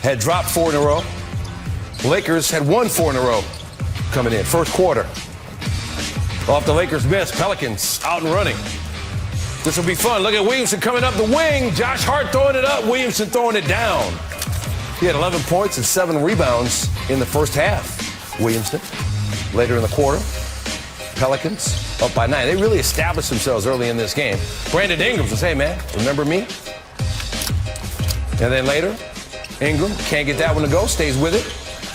had dropped 4 in a row. Lakers had won 4 in a row coming in. First quarter. Off the Lakers miss, Pelicans out and running. This will be fun. Look at Williamson coming up the wing. Josh Hart throwing it up. Williamson throwing it down. He had 11 points and 7 rebounds in the first half. Williamson. Later in the quarter, Pelicans up by 9. They really established themselves early in this game. Brandon Ingram says, hey, man, remember me? And then later, Ingram can't get that one to go, stays with it.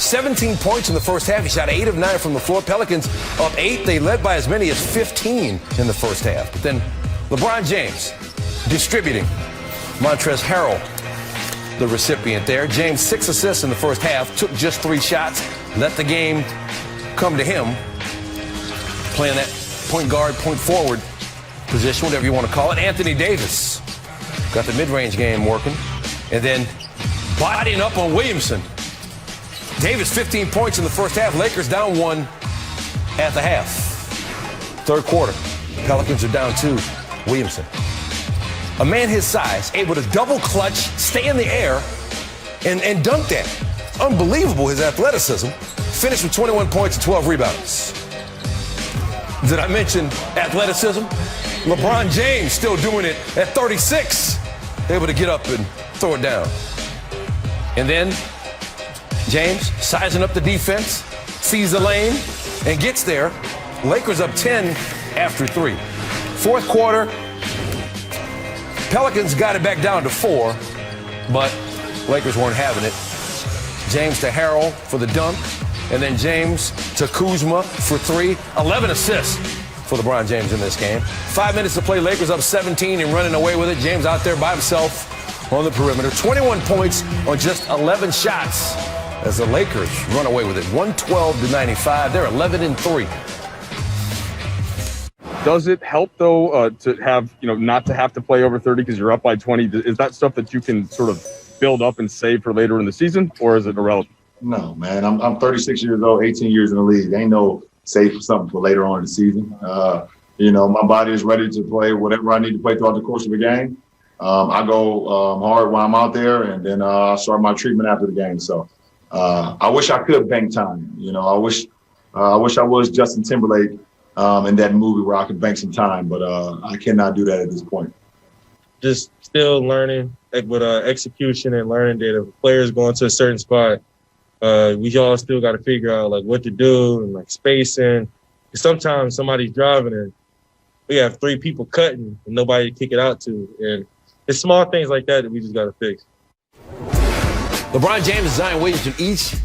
17 points in the first half. He shot 8 of 9 from the floor. Pelicans up 8. They led by as many as 15 in the first half. But then LeBron James distributing. Montrezl Harrell, the recipient there. James 6 assists in the first half. Took just 3 shots. Let the game come to him. Playing that point guard, point forward position, whatever you want to call it. Anthony Davis got the mid-range game working. And then bodying up on Williamson. Davis 15 points in the first half. Lakers down 1 at the half. Third quarter. Pelicans are down 2. Williamson. A man his size, able to double clutch, stay in the air, and dunk that. Unbelievable, his athleticism. Finished with 21 points and 12 rebounds. Did I mention athleticism? LeBron James still doing it at 36. Able to get up and throw it down. And then James sizing up the defense, sees the lane, and gets there. Lakers up 10 after 3. Fourth quarter, Pelicans got it back down to 4, but Lakers weren't having it. James to Harrell for the dunk, and then James to Kuzma for 3. 11 assists for LeBron James in this game. 5 minutes to play, Lakers up 17 and running away with it. James out there by himself on the perimeter. 21 points on just 11 shots as the Lakers run away with it. 112-95. They're 11-3. Does it help, though, to have, not to have to play over 30 because you're up by 20? Is that stuff that you can sort of build up and save for later in the season, or is it irrelevant? No, man. I'm 36 years old, 18 years in the league. Ain't no save for something for later on in the season. My body is ready to play whatever I need to play throughout the course of the game. I go hard when I'm out there, and then I start my treatment after the game. So I wish I could bank time. I wish I was Justin Timberlake in that movie where I could bank some time, but I cannot do that at this point. Just still learning with execution and learning that if a player's going to a certain spot, we all still got to figure out what to do and spacing. Sometimes somebody's driving and we have 3 people cutting and nobody to kick it out to. And it's small things like that we just got to fix. LeBron James and Zion Williamson each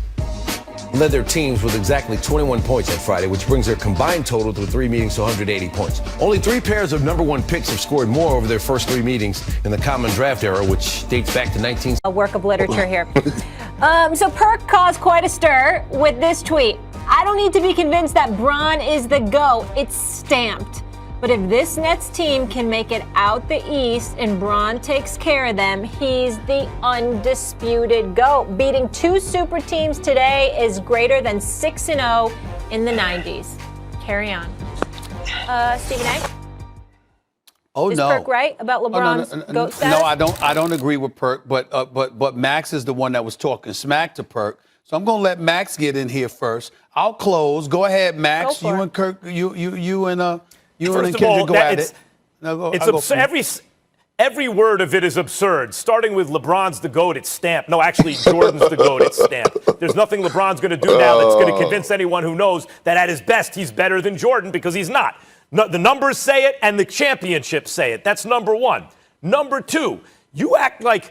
led their teams with exactly 21 points on Friday, which brings their combined total through 3 meetings to 180 points. Only 3 pairs of number 1 picks have scored more over their first 3 meetings in the common draft era, which dates back to 19. A work of literature here. So Perk caused quite a stir with this tweet. I don't need to be convinced that Bron is the GOAT. It's stamped. But if this Nets team can make it out the East and Bron takes care of them, he's the undisputed GOAT. Beating 2 super teams today is greater than 6-0 in the 90s. Carry on. Stephen A? Oh, is no. Perk right about LeBron's GOAT status? No, I don't agree with Perk, but Max is the one that was talking smack to Perk. So I'm going to let Max get in here first. I'll close. Go ahead, Max. Go for you it. and Kirk, you and First of Kendrick all, go at it. No, it's absurd. Every word of it is absurd. Starting with LeBron's the GOAT, it's stamped. No, actually, Jordan's the GOAT, it's stamped. There's nothing LeBron's going to do now that's going to convince anyone who knows that at his best he's better than Jordan, because he's not. No, the numbers say it and the championships say it. That's number 1. Number 2, you act like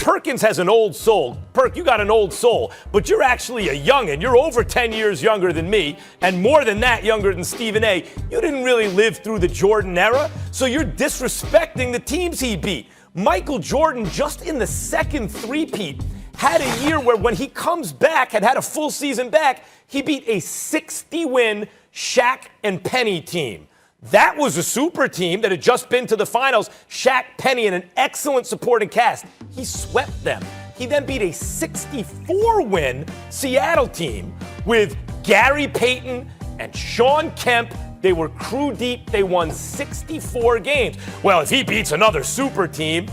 Perkins has an old soul. Perk, you got an old soul, but you're actually a youngin'. You're over 10 years younger than me, and more than that, younger than Stephen A. You didn't really live through the Jordan era, so you're disrespecting the teams he beat. Michael Jordan, just in the second three-peat, had a year where when he comes back, had a full season back, he beat a 60-win Shaq and Penny team. That was a super team that had just been to the finals. Shaq, Penny, and an excellent supporting cast. He swept them. He then beat a 64-win Seattle team with Gary Payton and Sean Kemp. They were crew deep. They won 64 games. Well, if he beats another super team,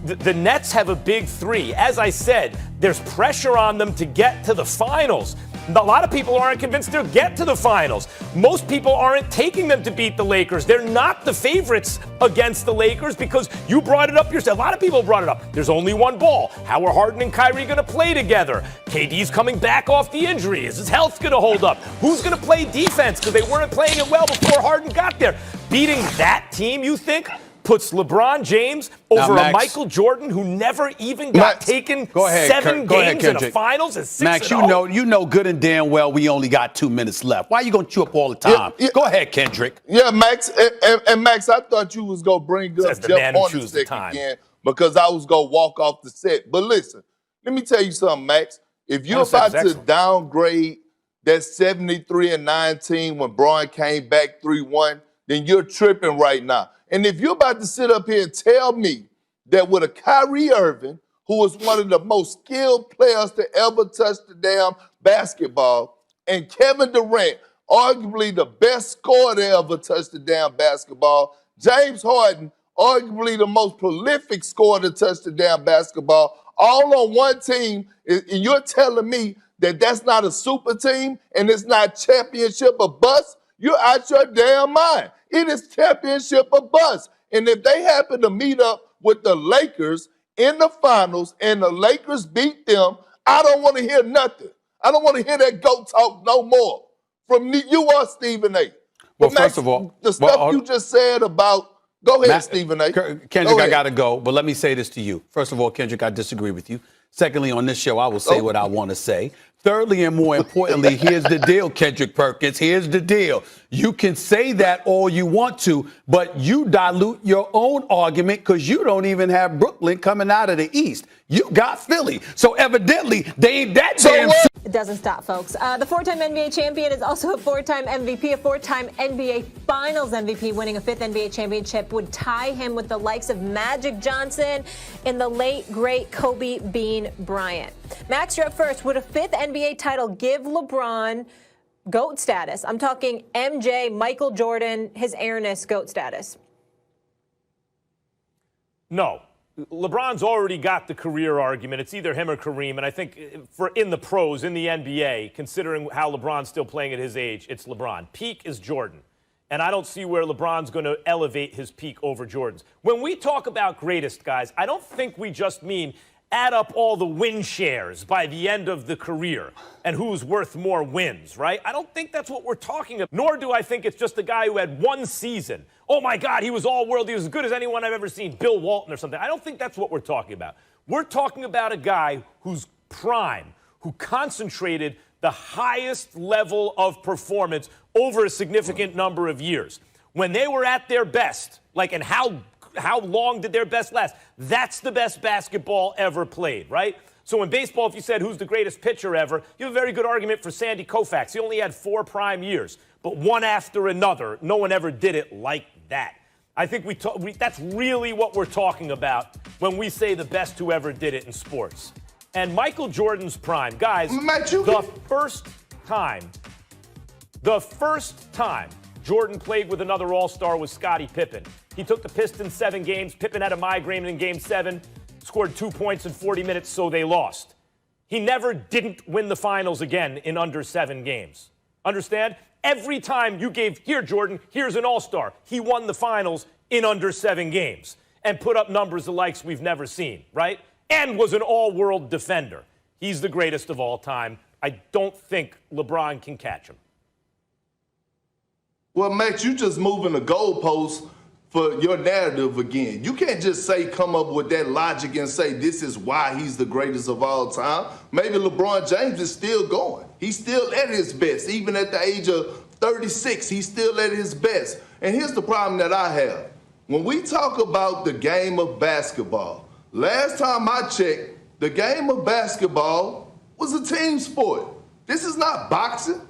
The Nets have a big three. As I said, there's pressure on them to get to the finals. A lot of people aren't convinced they'll get to the finals. Most people aren't taking them to beat the Lakers. They're not the favorites against the Lakers because you brought it up yourself. A lot of people brought it up. There's only one ball. How are Harden and Kyrie going to play together? KD's coming back off the injury. Is his health going to hold up? Who's going to play defense because they weren't playing it well before Harden got there? Beating that team, you think, puts LeBron James over Max, a Michael Jordan who never even got taken seven games in a finals at 6-0? Max, you know good and damn well we only got 2 minutes left. Why are you going to chew up all the time? Go ahead, Kendrick. Yeah, Max. And Max, I thought you was going to bring up Jeff Hornacek again because I was going to walk off the set. But listen, let me tell you something, Max. If you're about to downgrade that 73-19 when Braun came back 3-1, then you're tripping right now. And if you're about to sit up here and tell me that with a Kyrie Irving, who is one of the most skilled players to ever touch the damn basketball, and Kevin Durant, arguably the best scorer to ever touch the damn basketball, James Harden, arguably the most prolific scorer to touch the damn basketball, all on one team, and you're telling me that that's not a super team and it's not championship or bust, you're out your damn mind. It is championship or bust. And if they happen to meet up with the Lakers in the finals and the Lakers beat them, I don't want to hear nothing. I don't want to hear that GOAT talk no more from you or Stephen A. Well, Max, first of all, the stuff you just said about, go ahead, Stephen A. Kendrick, I got to go, but let me say this to you. First of all, Kendrick, I disagree with you. Secondly, on this show, I will say what I want to say. Thirdly, and more importantly, here's the deal, Kendrick Perkins. Here's the deal. You can say that all you want to, but you dilute your own argument because you don't even have Brooklyn coming out of the East. You got Philly. So evidently, they ain't that damn. It doesn't stop, folks. The four-time NBA champion is also a four-time MVP, a four-time NBA Finals MVP. Winning a fifth NBA championship would tie him with the likes of Magic Johnson and the late, great Kobe Bean Bryant. Max, you're up first. Would a fifth NBA title give LeBron GOAT status? I'm talking MJ, Michael Jordan, his airness GOAT status. No. LeBron's already got the career argument. It's either him or Kareem. And I think for in the pros, in the NBA, considering how LeBron's still playing at his age, it's LeBron. Peak is Jordan. And I don't see where LeBron's going to elevate his peak over Jordan's. When we talk about greatest, guys, I don't think we just mean add up all the win shares by the end of the career and who's worth more wins, right? I don't think that's what we're talking about. Nor do I think it's just a guy who had one season. Oh, my God, he was all-world. He was as good as anyone I've ever seen, Bill Walton or something. I don't think that's what we're talking about. We're talking about a guy who's prime, who concentrated the highest level of performance over a significant number of years. When they were at their best, and how long did their best last? That's the best basketball ever played, right? So in baseball, if you said who's the greatest pitcher ever, you have a very good argument for Sandy Koufax. He only had 4 prime years, but one after another. No one ever did it like that. I think that's really what we're talking about when we say the best who ever did it in sports. And Michael Jordan's prime. Guys, the first time Jordan played with another All-Star was Scottie Pippen. He took the Pistons 7 games. Pippen had a migraine in Game 7, scored 2 points in 40 minutes, so they lost. He never didn't win the finals again in under 7 games. Understand? Every time you gave, here, Jordan, here's an All-Star. He won the finals in under 7 games and put up numbers the likes we've never seen, right? And was an all-world defender. He's the greatest of all time. I don't think LeBron can catch him. Well, Max, you just moving the goalposts for your narrative again. You can't just come up with that logic and say this is why he's the greatest of all time. Maybe LeBron James is still going. He's still at his best. Even at the age of 36, he's still at his best. And here's the problem that I have. When we talk about the game of basketball, last time I checked, the game of basketball was a team sport. This is not boxing.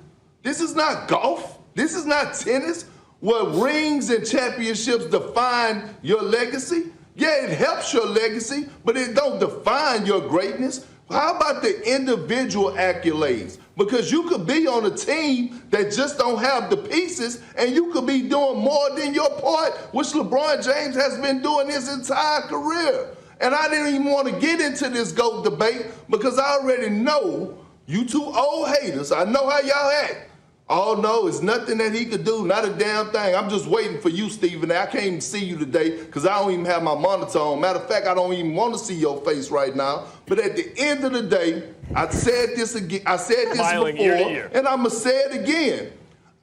This is not golf. This is not tennis, where rings and championships define your legacy. Yeah, it helps your legacy, but it don't define your greatness. How about the individual accolades? Because you could be on a team that just don't have the pieces, and you could be doing more than your part, which LeBron James has been doing his entire career. And I didn't even want to get into this GOAT debate because I already know you two old haters. I know how y'all act. Oh, no, it's nothing that he could do, not a damn thing. I'm just waiting for you, Stephen A. I can't even see you today because I don't even have my monitor on. Matter of fact, I don't even want to see your face right now. But at the end of the day, I said this again. I said this Smiling before, ear to ear. and I'm going to say it again.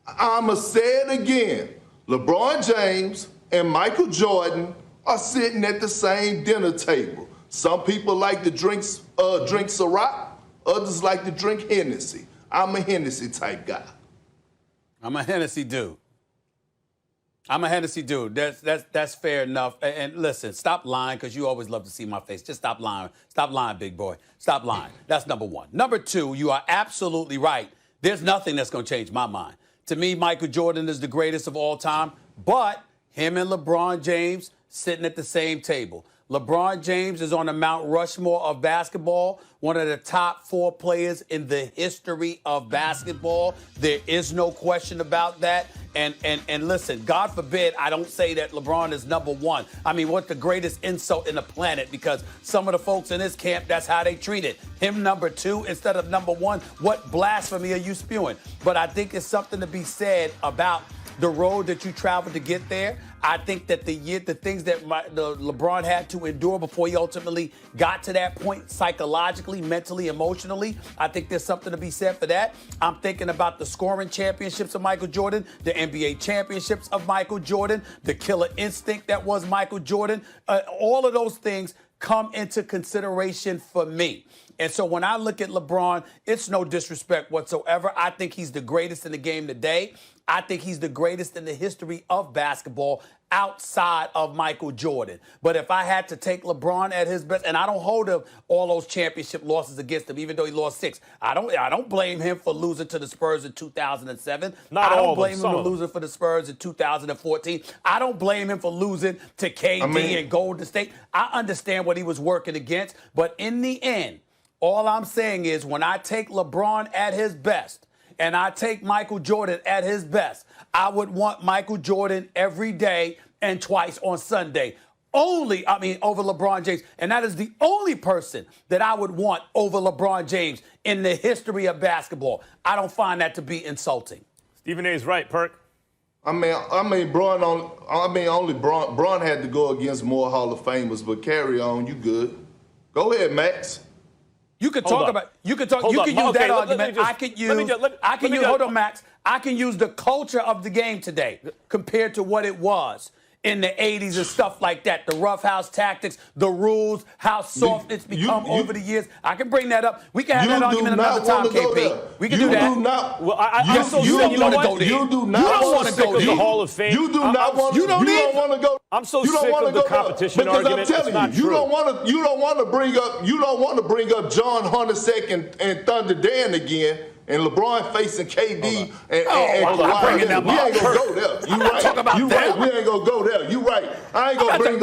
I'm going to say it again. LeBron James and Michael Jordan are sitting at the same dinner table. Some people like to drink Ciroc. Others like to drink Hennessy. I'm a Hennessy type guy. I'm a Hennessy dude. That's fair enough. And listen, stop lying because you always love to see my face. Just stop lying. Stop lying, big boy. Stop lying. That's number one. Number two, you are absolutely right. There's nothing that's going to change my mind. To me, Michael Jordan is the greatest of all time, but him and LeBron James sitting at the same table. LeBron James is on the Mount Rushmore of basketball, one of the top 4 players in the history of basketball. There is no question about that. And listen, God forbid I don't say that LeBron is number 1. I mean, what the greatest insult in the planet, because some of the folks in this camp, that's how they treat it. Him number 2 instead of number 1. What blasphemy are you spewing? But I think it's something to be said about the road that you traveled to get there. I think that the things that LeBron had to endure before he ultimately got to that point psychologically, mentally, emotionally, I think there's something to be said for that. I'm thinking about the scoring championships of Michael Jordan, the NBA championships of Michael Jordan, the killer instinct that was Michael Jordan. All of those things come into consideration for me. And so when I look at LeBron, it's no disrespect whatsoever. I think he's the greatest in the game today. I think he's the greatest in the history of basketball outside of Michael Jordan. But if I had to take LeBron at his best, and I don't hold him all those championship losses against him, even though he lost 6. I don't blame him for losing to the Spurs in 2007. I don't blame him for losing for the Spurs in 2014. I don't blame him for losing to KD and Golden State. I understand what he was working against. But in the end, all I'm saying is when I take LeBron at his best, and I take Michael Jordan at his best, I would want Michael Jordan every day and twice on Sunday. Over LeBron James. And that is the only person that I would want over LeBron James in the history of basketball. I don't find that to be insulting. Stephen A. is right, Perk. Braun had to go against more Hall of Famers, but carry on, you good. Go ahead, Max. You could talk about. You could talk. You can use that argument. I could use. Hold on, Max. I can use the culture of the game today compared to what it was in the 80s and stuff like that. The roughhouse tactics, the rules, how soft it's become over the years. I can bring that up. We can have that argument another time, KP. We can do that. You do not want to go to the Hall of Fame. You do not want. You don't want to go. I'm so sick of the competition argument. Because I'm telling you, you don't want to bring up John Hornacek and Thunder Dan again. And LeBron facing KD and Kawhi. We ain't gonna go there. You right. We ain't gonna go there. You right. I ain't gonna bring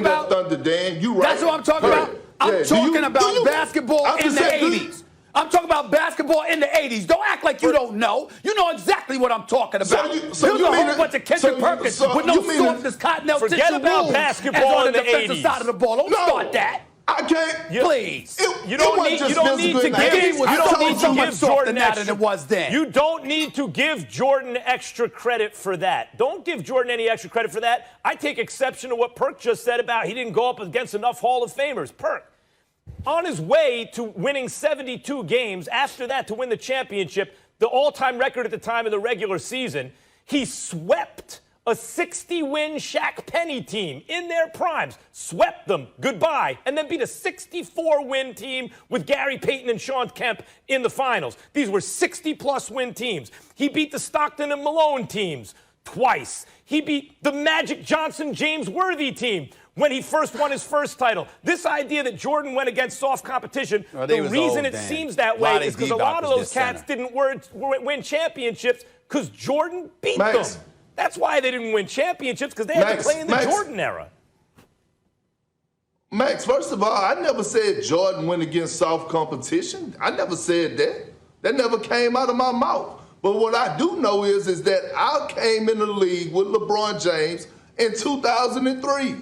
up Thunder Dan. You right. That's what I'm talking about. I'm talking about basketball in the 80s. I'm talking about basketball in the 80s. Don't act like you don't know. You know exactly what I'm talking about. There's a whole bunch of Kendrick Perkins with no softness, Cottonelle tissue rules. Forget about basketball in the 80s. On the defensive side of the ball. Don't start that. I can't. Please. You don't need to give Jordan extra. Than it was then. You don't need to give Jordan extra credit for that. Don't give Jordan any extra credit for that. I take exception to what Perk just said about he didn't go up against enough Hall of Famers. Perk, on his way to winning 72 games, after that to win the championship, the all-time record at the time of the regular season, he swept a 60-win Shaq Penny team in their primes, swept them, goodbye, and then beat a 64-win team with Gary Payton and Sean Kemp in the finals. These were 60-plus win teams. He beat the Stockton and Malone teams twice. He beat the Magic Johnson James Worthy team when he first won his first title. This idea that Jordan went against soft competition, the reason it seems that way is because a lot of those cats didn't win championships because Jordan beat them. That's why they didn't win championships, because they had to play in the Jordan era. Max, first of all, I never said Jordan went against soft competition. I never said that. That never came out of my mouth. But what I do know is that I came in the league with LeBron James in 2003.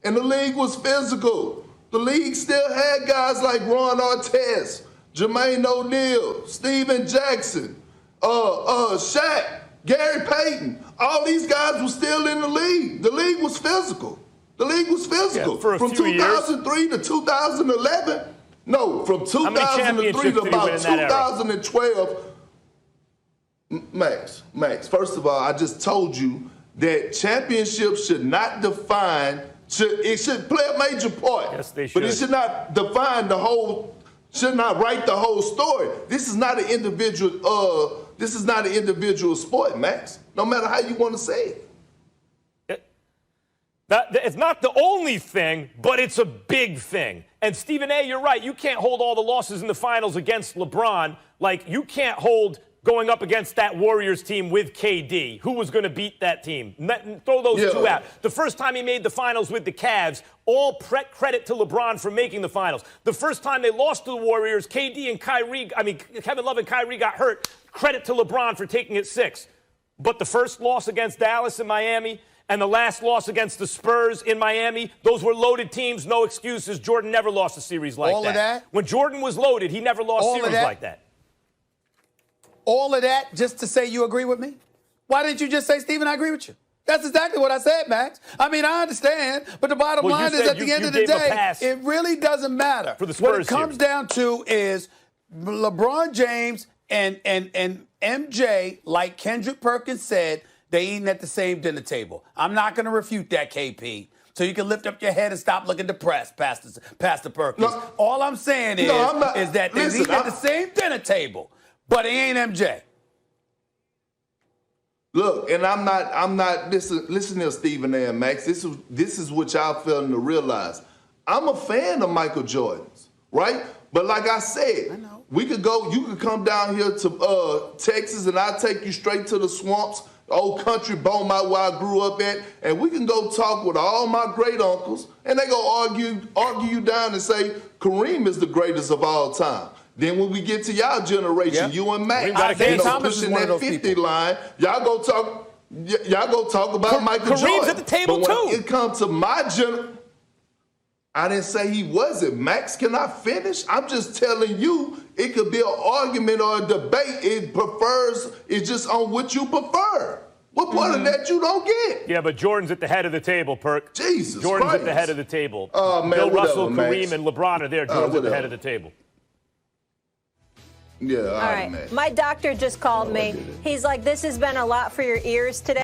And the league was physical. The league still had guys like Ron Artest, Jermaine O'Neal, Steven Jackson, Shaq, Gary Payton. All these guys were still in the league. The league was physical. The league was physical. Yeah, from 2003 to 2011. No, from 2003 to about 2012. Max, first of all, I just told you that championships should not define, it should play a major part. Yes, they should. But it should not define the whole, should not write the whole story. This is not an individual sport, Max. No matter how you want to say it. It's not the only thing, but it's a big thing. And Stephen A., you're right. You can't hold all the losses in the finals against LeBron. Like, you can't hold going up against that Warriors team with KD. Who was going to beat that team? Throw those two out. The first time he made the finals with the Cavs, all credit to LeBron for making the finals. The first time they lost to the Warriors, Kevin Love and Kyrie got hurt. Credit to LeBron for taking it 6. But the first loss against Dallas and Miami and the last loss against the Spurs in Miami, those were loaded teams, no excuses. Jordan never lost a series like that. All of that? When Jordan was loaded, he never lost series like that. All of that just to say you agree with me? Why didn't you just say, Stephen, I agree with you? That's exactly what I said, Max. I mean, I understand, but the bottom line is at the end of the day, it really doesn't matter. For the Spurs what it comes down to is LeBron James and MJ, like Kendrick Perkins said, they eating at the same dinner table. I'm not going to refute that, KP. So you can lift up your head and stop looking depressed, Pastor Perkins. No, all I'm saying is that they eat at the same dinner table, but it ain't MJ. Look, and I'm not. Listen here, Stephen A. and Max. This is what y'all failing to realize. I'm a fan of Michael Jordan's, right? But like I said, we could go. You could come down here to Texas, and I'll take you straight to the swamps, the old country Beaumont where I grew up at, and we can go talk with all my great uncles, and they go argue you down and say Kareem is the greatest of all time. Then when we get to y'all generation, you and Mac, pushing that 50 line, y'all go talk about Michael Jordan. Kareem's at the table but too. When it comes to my generation, I didn't say he wasn't. Max, can I finish? I'm just telling you, it could be an argument or a debate. It's just on what you prefer. What part of that you don't get? Yeah, but Jordan's at the head of the table, Perk. Jesus Jordan's Christ. at the head of the table. Oh, man, Bill Russell, Max. Kareem, and LeBron are there. Jordan's at the head of the table. Yeah, all right. man. My doctor just called me. He's like, this has been a lot for your ears today.